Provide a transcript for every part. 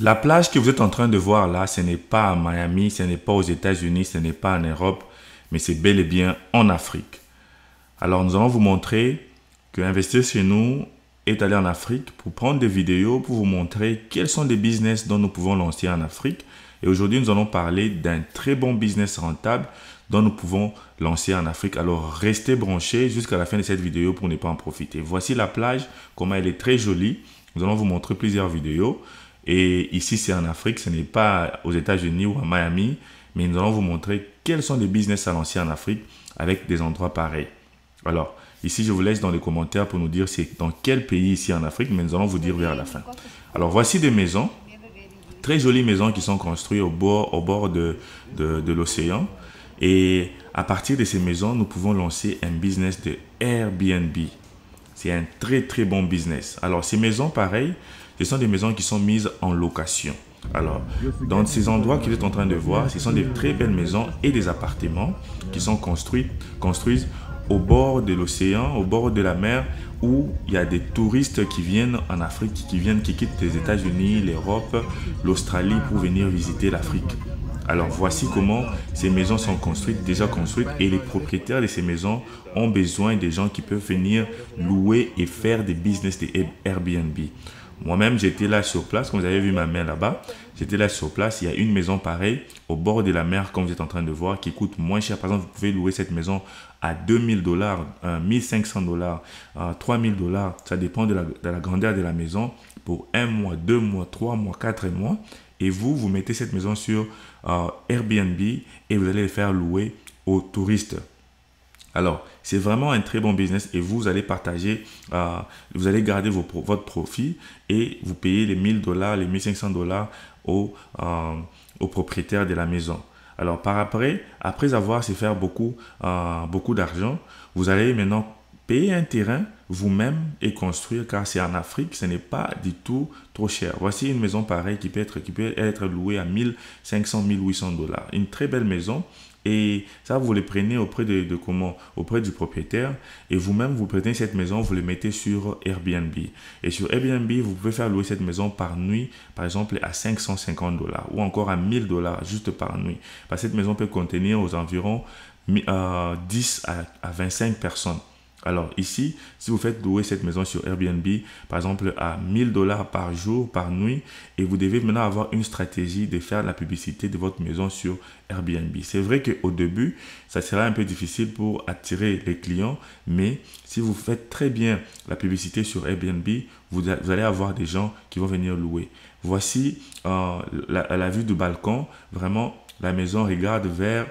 La plage que vous êtes en train de voir là, ce n'est pas à Miami, ce n'est pas aux États-Unis, ce n'est pas en Europe, mais c'est bel et bien en Afrique. Alors nous allons vous montrer que investir chez nous est aller en Afrique pour prendre des vidéos, pour vous montrer quels sont les business dont nous pouvons lancer en Afrique. Et aujourd'hui, nous allons parler d'un très bon business rentable dont nous pouvons lancer en Afrique. Alors restez branchés jusqu'à la fin de cette vidéo pour ne pas en profiter. Voici la plage, comment elle est très jolie. Nous allons vous montrer plusieurs vidéos. Et ici, c'est en Afrique, ce n'est pas aux États-Unis ou à Miami, mais nous allons vous montrer quels sont les business à lancer en Afrique avec des endroits pareils. Alors, ici, je vous laisse dans les commentaires pour nous dire c'est dans quel pays ici en Afrique, mais nous allons vous dire vers la fin. Alors, voici des maisons, très jolies maisons qui sont construites au bord de l'océan. Et à partir de ces maisons, nous pouvons lancer un business de Airbnb. C'est un très, très bon business. Alors, ces maisons, pareil, ce sont des maisons qui sont mises en location. Alors, dans ces endroits que vous êtes en train de voir, ce sont des très belles maisons et des appartements qui sont construits au bord de l'océan, au bord de la mer, où il y a des touristes qui viennent en Afrique, qui quittent les États-Unis, l'Europe, l'Australie pour venir visiter l'Afrique. Alors voici comment ces maisons sont construites, déjà construites, et les propriétaires de ces maisons ont besoin des gens qui peuvent venir louer et faire des business de Airbnb. Moi-même, j'étais là sur place, comme vous avez vu ma main là-bas, j'étais là sur place, il y a une maison pareille au bord de la mer, comme vous êtes en train de voir, qui coûte moins cher. Par exemple, vous pouvez louer cette maison à 2000 $, 1500 $, 3000 $, ça dépend de la grandeur de la maison, pour 1 mois, 2 mois, 3 mois, 4 mois. Et vous mettez cette maison sur Airbnb et vous allez les faire louer aux touristes. Alors, c'est vraiment un très bon business et vous allez partager, vous allez garder votre profit et vous payez les 1000 $, les 1500 $ aux propriétaires de la maison. Alors, après avoir se faire beaucoup d'argent, vous allez maintenant payer un terrain vous-même et construire, car c'est en Afrique, ce n'est pas du tout trop cher. Voici une maison pareille qui peut être louée à 1500, 1800 $. Une très belle maison. Et ça, vous les prenez auprès auprès du propriétaire et vous-même, vous prenez cette maison, vous le mettez sur Airbnb. Et sur Airbnb, vous pouvez faire louer cette maison par nuit, par exemple, à 550 $ ou encore à 1000 $ juste par nuit. Parce que cette maison peut contenir aux environs 10 à 25 personnes. Alors ici, si vous faites louer cette maison sur Airbnb, par exemple à 1000 $ par jour, par nuit, et vous devez maintenant avoir une stratégie de faire la publicité de votre maison sur Airbnb. C'est vrai qu'au début, ça sera un peu difficile pour attirer les clients, mais si vous faites très bien la publicité sur Airbnb, vous allez avoir des gens qui vont venir louer. Voici la vue du balcon. Vraiment, la maison regarde vers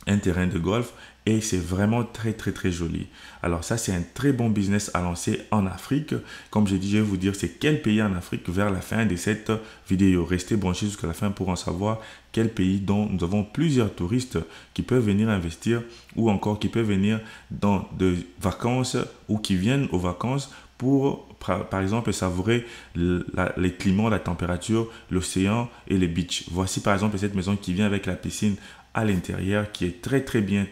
un terrain de golf et c'est vraiment très très très joli. Alors ça, c'est un très bon business à lancer en Afrique. Comme j'ai dit, je vais vous dire c'est quel pays en Afrique vers la fin de cette vidéo. Restez branchés jusqu'à la fin pour en savoir quel pays dont nous avons plusieurs touristes qui peuvent venir investir ou encore qui peuvent venir dans de vacances ou qui viennent aux vacances pour, par exemple, savourer les climats, la température, l'océan et les beaches. Voici par exemple cette maison qui vient avec la piscine à l'intérieur, qui est très très bien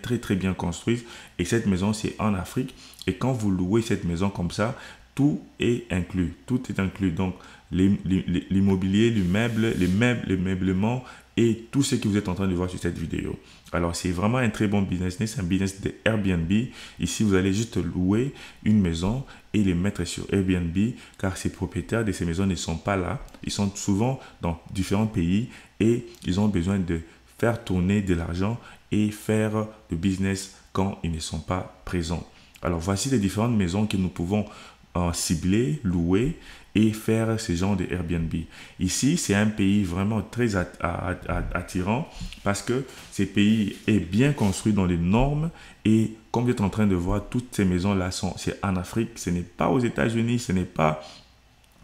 construite. Et cette maison, c'est en Afrique. Et quand vous louez cette maison comme ça, tout est inclus. Tout est inclus. Donc, l'immobilier, les meublements et tout ce que vous êtes en train de voir sur cette vidéo. Alors, c'est vraiment un très bon business. C'est un business de Airbnb. Ici, vous allez juste louer une maison et les mettre sur Airbnb, car ces propriétaires de ces maisons ne sont pas là. Ils sont souvent dans différents pays et ils ont besoin de faire tourner de l'argent et faire du business quand ils ne sont pas présents. Alors, voici les différentes maisons que nous pouvons cibler, louer et faire ce genre de Airbnb. Ici, c'est un pays vraiment très attirant parce que ce pays est bien construit dans les normes et comme vous êtes en train de voir, toutes ces maisons-là c'est en Afrique, ce n'est pas aux États-Unis, ce n'est pas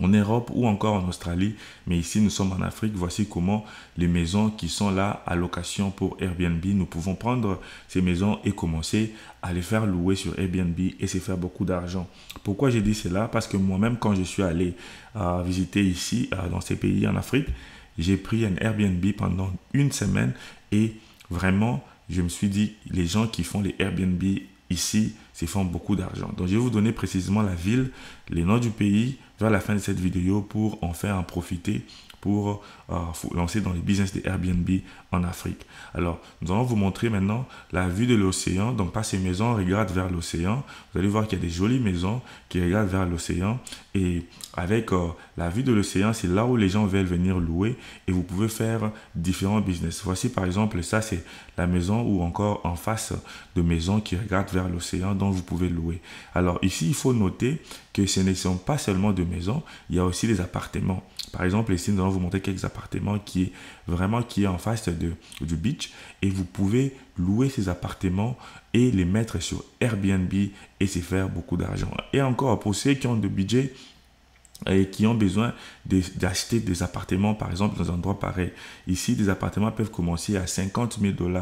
en Europe ou encore en Australie, mais ici nous sommes en Afrique. Voici comment les maisons qui sont là à location pour Airbnb, nous pouvons prendre ces maisons et commencer à les faire louer sur Airbnb et se faire beaucoup d'argent. Pourquoi j'ai dit cela? Parce que moi-même, quand je suis allé visiter ici, dans ces pays en Afrique, j'ai pris un Airbnb pendant une semaine et vraiment, je me suis dit, les gens qui font les Airbnb ici se font beaucoup d'argent. Donc, je vais vous donner précisément la ville, les noms du pays vers la fin de cette vidéo pour en faire en profiter pour vous lancer dans les business de Airbnb en Afrique. Alors, nous allons vous montrer maintenant la vue de l'océan. Donc, pas ces maisons regardent vers l'océan. Vous allez voir qu'il y a des jolies maisons qui regardent vers l'océan. Et avec la vue de l'océan, c'est là où les gens veulent venir louer et vous pouvez faire différents business. Voici par exemple, ça c'est la maison ou encore en face de maisons qui regardent vers l'océan dont vous pouvez louer. Alors ici, il faut noter que ce ne sont pas seulement de maisons, il y a aussi des appartements. Par exemple, ici, nous allons vous montrer quelques appartements qui est en face du beach et vous pouvez louer ces appartements et les mettre sur Airbnb et se faire beaucoup d'argent. Et encore, pour ceux qui ont de budget et qui ont besoin d'acheter des appartements, par exemple, dans un endroit pareil. Ici, des appartements peuvent commencer à 50 000 $,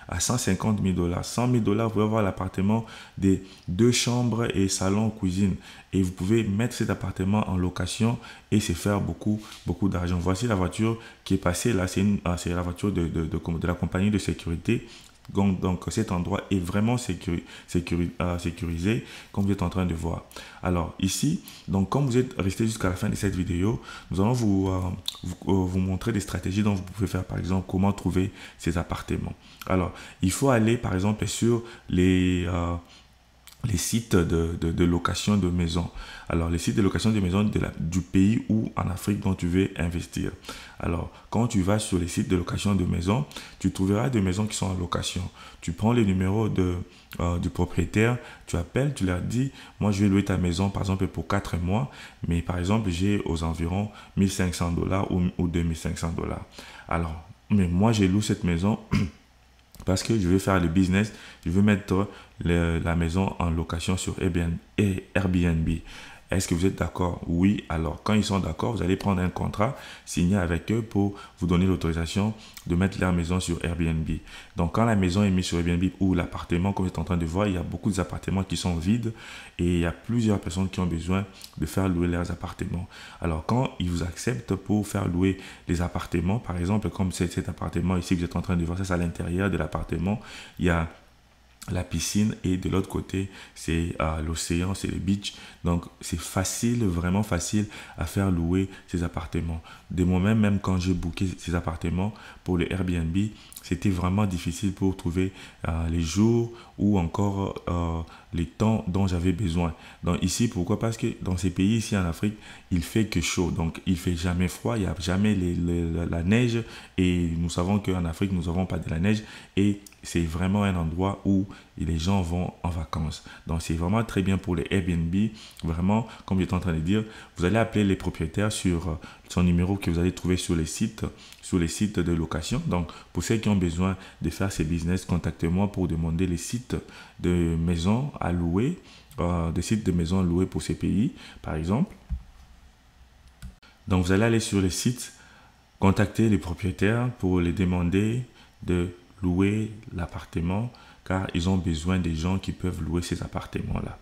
à 150 000 $, 100 000 $. Vous pouvez avoir l'appartement des 2 chambres et salon, cuisine. Et vous pouvez mettre cet appartement en location et se faire beaucoup d'argent. Voici la voiture qui est passée là. C'est la voiture de la compagnie de sécurité. Donc cet endroit est vraiment sécurisé comme vous êtes en train de voir. Alors ici, donc comme vous êtes resté jusqu'à la fin de cette vidéo, nous allons vous montrer des stratégies dont vous pouvez faire, par exemple comment trouver ces appartements. Alors il faut aller par exemple sur les sites de location de maisons. Alors, les sites de location de maisons du pays ou en Afrique dont tu veux investir. Alors, quand tu vas sur les sites de location de maisons, tu trouveras des maisons qui sont en location. Tu prends le numéro du propriétaire, tu appelles, tu leur dis, moi je vais louer ta maison par exemple pour 4 mois, mais par exemple j'ai aux environs 1 500 $ ou 2 500 $. Alors, mais moi je loue cette maison parce que je vais faire le business, je veux mettre la maison en location sur Airbnb. Est-ce que vous êtes d'accord? Oui. Alors, quand ils sont d'accord, vous allez prendre un contrat signé avec eux pour vous donner l'autorisation de mettre leur maison sur Airbnb. Donc, quand la maison est mise sur Airbnb ou l'appartement, comme vous êtes en train de voir, il y a beaucoup d'appartements qui sont vides et il y a plusieurs personnes qui ont besoin de faire louer leurs appartements. Alors, quand ils vous acceptent pour faire louer les appartements, par exemple, comme cet appartement ici que vous êtes en train de voir, ça c'est à l'intérieur de l'appartement, il y a la piscine et de l'autre côté c'est l'océan, c'est le beach. Donc c'est facile, vraiment facile à faire louer ces appartements. De moi-même, même quand j'ai booké ces appartements pour le Airbnb, c'était vraiment difficile pour trouver les jours ou encore les temps dont j'avais besoin. Donc ici, pourquoi? Parce que dans ces pays ici en Afrique, il fait que chaud. Donc il fait jamais froid, il n'y a jamais la neige. Et nous savons qu'en Afrique, nous n'avons pas de la neige. Et c'est vraiment un endroit où les gens vont en vacances. Donc c'est vraiment très bien pour les Airbnb. Vraiment, comme j'étais en train de dire, vous allez appeler les propriétaires sur son numéro que vous allez trouver sur les sites de location. Donc pour ceux qui ont besoin de faire ces business, contactez-moi pour demander les sites de maisons à louer, des sites de maisons à louer pour ces pays, par exemple. Donc vous allez aller sur les sites, contacter les propriétaires pour les demander de louer l'appartement, car ils ont besoin des gens qui peuvent louer ces appartements-là.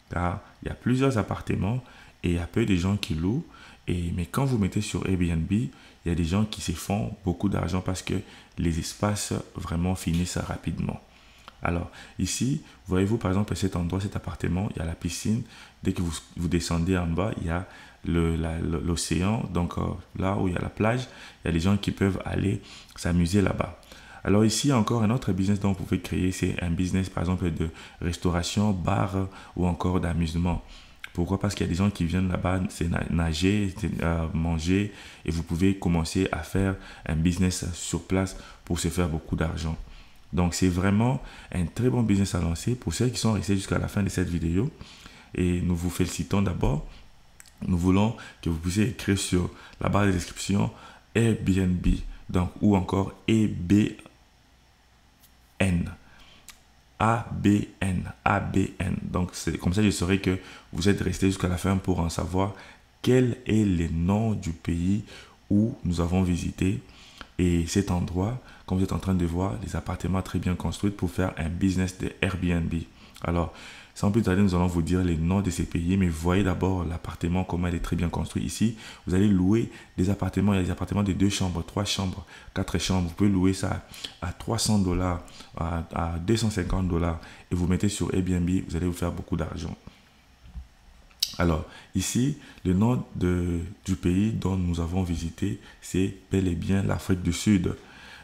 Car il y a plusieurs appartements et il y a peu de gens qui louent. Mais quand vous mettez sur Airbnb, il y a des gens qui se font beaucoup d'argent parce que les espaces vraiment finissent rapidement. Alors ici, voyez-vous par exemple cet endroit, cet appartement, il y a la piscine. Dès que vous descendez en bas, il y a l'océan. Donc là où il y a la plage, il y a des gens qui peuvent aller s'amuser là-bas. Alors ici, encore un autre business dont vous pouvez créer, c'est un business par exemple de restauration, bar ou encore d'amusement. Pourquoi? Parce qu'il y a des gens qui viennent là-bas, c'est nager, manger et vous pouvez commencer à faire un business sur place pour se faire beaucoup d'argent. Donc c'est vraiment un très bon business à lancer pour ceux qui sont restés jusqu'à la fin de cette vidéo. Et nous vous félicitons d'abord. Nous voulons que vous puissiez écrire sur la barre de description Airbnb, donc ou encore ABN. ABN. Donc, c'est comme ça, je saurai que vous êtes resté jusqu'à la fin pour en savoir quel est le nom du pays où nous avons visité. Et cet endroit, comme vous êtes en train de voir, les appartements très bien construits pour faire un business de Airbnb. Alors, sans plus tarder, nous allons vous dire les noms de ces pays, mais voyez d'abord l'appartement, comment il est très bien construit. Ici, vous allez louer des appartements. Il y a des appartements de 2 chambres, 3 chambres, 4 chambres. Vous pouvez louer ça à 300 $, à 250 $ et vous mettez sur Airbnb, vous allez vous faire beaucoup d'argent. Alors, ici, le nom du pays dont nous avons visité, c'est bel et bien l'Afrique du Sud.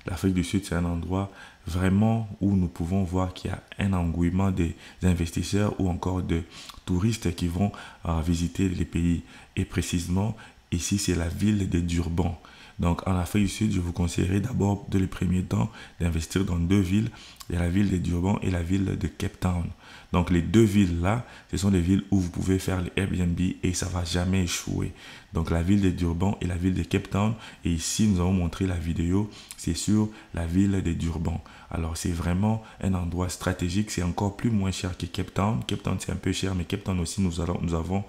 L'Afrique du Sud, c'est un endroit vraiment où nous pouvons voir qu'il y a un engouement des investisseurs ou encore de touristes qui vont visiter les pays. Et précisément, ici, c'est la ville de Durban. Donc, en Afrique du Sud, je vous conseillerais d'abord, dans les premiers temps, d'investir dans deux villes. Il y a la ville de Durban et la ville de Cape Town. Donc, les deux villes-là, ce sont les villes où vous pouvez faire les Airbnb et ça ne va jamais échouer. Donc, la ville de Durban et la ville de Cape Town. Et ici, nous avons montré la vidéo, c'est sur la ville de Durban. Alors, c'est vraiment un endroit stratégique. C'est encore plus moins cher que Cape Town. Cape Town, c'est un peu cher, mais Cape Town aussi, nous avons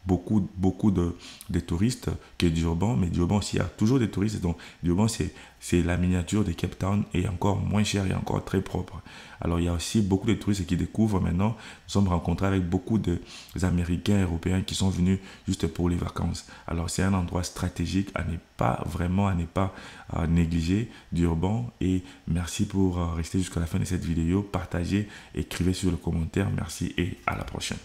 beaucoup de touristes que Durban, mais Durban aussi, il y a toujours des touristes. Donc, Durban, c'est la miniature de Cape Town et encore moins cher et encore très propre. Alors, il y a aussi beaucoup de touristes qui découvrent maintenant. Nous sommes rencontrés avec beaucoup d'Américains, Européens qui sont venus juste pour les vacances. Alors, c'est un endroit stratégique à ne pas négliger, Durban. Et merci pour rester jusqu'à la fin de cette vidéo. Partagez, écrivez sur le commentaire. Merci et à la prochaine.